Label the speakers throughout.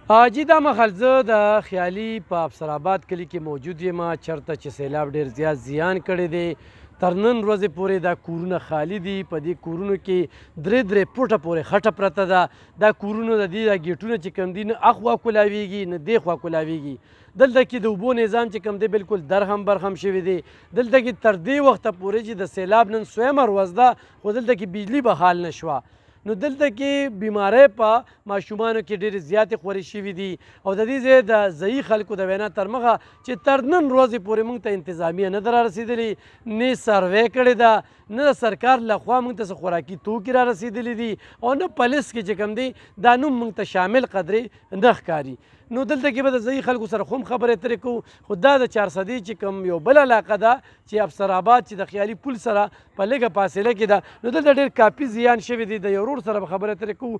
Speaker 1: جی دا مهال زه د خیالي په افسرآباد کلي کې موجود یم چېرته چې سیلاب ډېر زیات زیان کړی دی. تر نن ورځې پورې دا کورونه خالي دي. په دې کورونو کې درې فوټه پورې خټه پرته ده. دا کورونه د دې دا ګیټونه چې کوم دي نه اخوا کولاویږي نه دې خوا کولاویږي. دلته کې د اوبو نظام چې کوم دی بالکل درهم برهم شوی دی. دلته کې تر دې وخته پورې چې د سیلاب نن سویمه ورځ ده خو دلته کې بجلي به حال نه شوه. نو دلته کې بیماری په ماشومانو کې ډېرې زیاتې خورې شوي دي او د دې ځای د ځایي خلکو د وینا تر مخه چې تر نن ورځې پورې موږ ته انتظامیه نه ده رارسېدلې، نه سروې کړې ده، نه د سرکار لخوا موږ ته څه خوراکي توکي رارسېدلي دي او نه په لیست کې چې کوم دی دا نوم موږ ته شامل قدرې نه ښکاري. نو دلته کې به د ځایي خلکو سره خو هم خبرې اترې کوو خو دا د چارسدي چې کوم یو بل علاقه ده چې افسرآباد چې د خیالي پل سره په لږه فاصله کې ده نو دلته ډېر کافي زیان شوی دی. د یو ورور سره به خبرې اترې کوو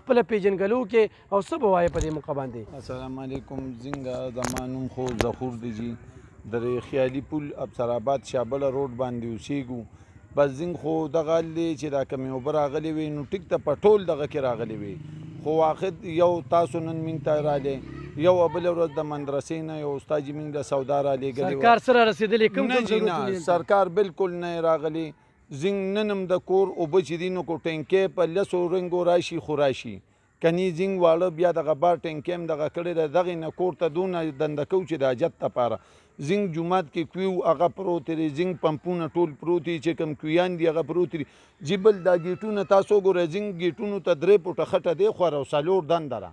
Speaker 1: خپله پیژنګلو کې او څه به وایې په دې موقع باندې.
Speaker 2: السلام علیکم. زنګه زما نوم خو ظهور دی جي د خیالي پل افسرآباد شابله روډ باندې اوسېږو. بس زنګ خو دغه حال دی چې دا کمې اوبه راغلې وي نو ټیک ته په ټول دغه کې راغلې وي خو واخد یو تاسو نن موږ ته راغلی یو بله ورځ د مدرسې نه یو استاد چې موږ له سودا رالیږلې
Speaker 1: سرکار سره رسېدلې کوم
Speaker 2: نه جي نه سرکار بالکل نه راغلی. زنګ نن هم د کور اوبه چې دي نو کو ټینکۍ په لسو رنګو راشي خو راشي کني زنګ واړه بیا دغه بار ټینکۍ هم دغه کړې ده دغې نه کور ته دونه دنده کوو چې د حاجت دپاره. زنګ جومات کې کویو هغه پروت دی، زنګ پمپونه ټول پروت دي چې کوم کویان دي هغه پروت دي. جي بل دا ګیټونه تاسو ګورئ زنګ ګیټونو ته 3 فوټه خټه دی خور او 4 دنده ده.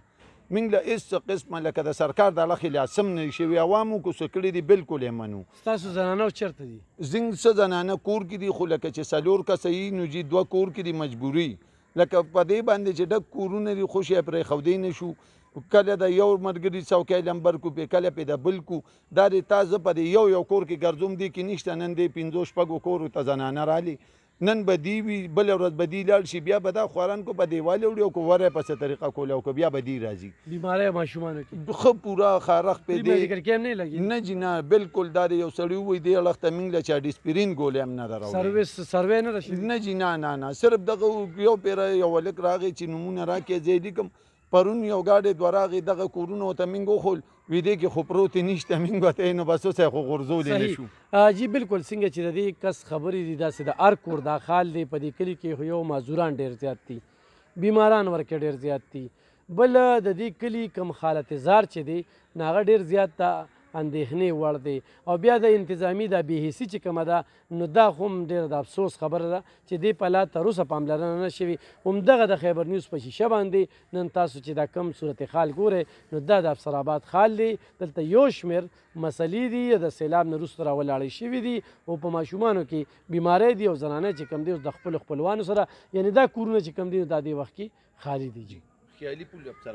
Speaker 2: موږ له هېڅ قسمه لکه د سرکار د لخې لاسم نه شوي عوامو کو څه کړي دي بالکل یې منو.
Speaker 1: ستاسو زنانه چېرته دي؟
Speaker 2: زنګ څه زنانه کور کې دي خو لکه چې 4 کسه یي نو جي 2 کور کې دي مجبوري لکه په دې باندې چې ډک کورونه دي خو شی پرېښودی نه شو. کله د یو ملګري څوکی لمبر کو پې کله پې د بل کو دا د تا زه په دې یو کور کې ګرځوم دې کې نشته نن دې 5-6 کورو ته زنانه رالي نن به دی وي بله ورځ به دی لاړ شي بیا به دا خواران کو په دیوالې وړي او کو وری په څه طریقه کولی او که بیا به دی راځي.
Speaker 1: بیماری ماشومانو کې
Speaker 2: ښه پوره خارخ پې دی
Speaker 1: میډیکل کیمپ نه لګي
Speaker 2: نه جي نه بالکل دا د یو سړي ووایي دې اړخ ته موږ له چا ډسپرین ګولې هم نه ده راوړې
Speaker 1: سروې نه ده شوي
Speaker 2: نه جي نه صرف دغه یو پیره یو هلک راغی چې نومونه راکړې زه یې لیکم پرون یو ګاډی دوه راغی دغه کورونه ورته موږ وښول وي دې کې خو پروتې نشته موږ ورته نو بس اوس یې خو غورځولی نه شو.
Speaker 1: جی بالکل څنګه چې د دې کس خبرې دي داسې د هر کور دا خال دی په دې کلي کې خو یو معذوران ډېر زیات دي بیماران ورکې ډېر زیات دي. بل د دې کلي کوم حالتزار چې دی نو هغه ډېر زیات ته اندېښنې وړ دی او بیا د انتظامي دا بېحسي چې کومه ده نو دا خو هم ډېره د افسوس خبره ده چې دې په لا تر اوسه پاملرنه نه شوې. همدغه د خیبر نیوز په شیشه باندې نن تاسو چې دا کم صورتحال ګورئ نو دا د افسرآباد خال دی. دلته یو شمېر مسلې دي د سیلاب نه وروسته راولاړې شوي دي او په ماشومانو کې بیماری دي او زنانه چې کوم دی اوس د خپلو خپلوانو سره یعنې دا کورونه چې کوم دي دا دې وخت کې خالي دي.
Speaker 2: خیالي پل افسرآباد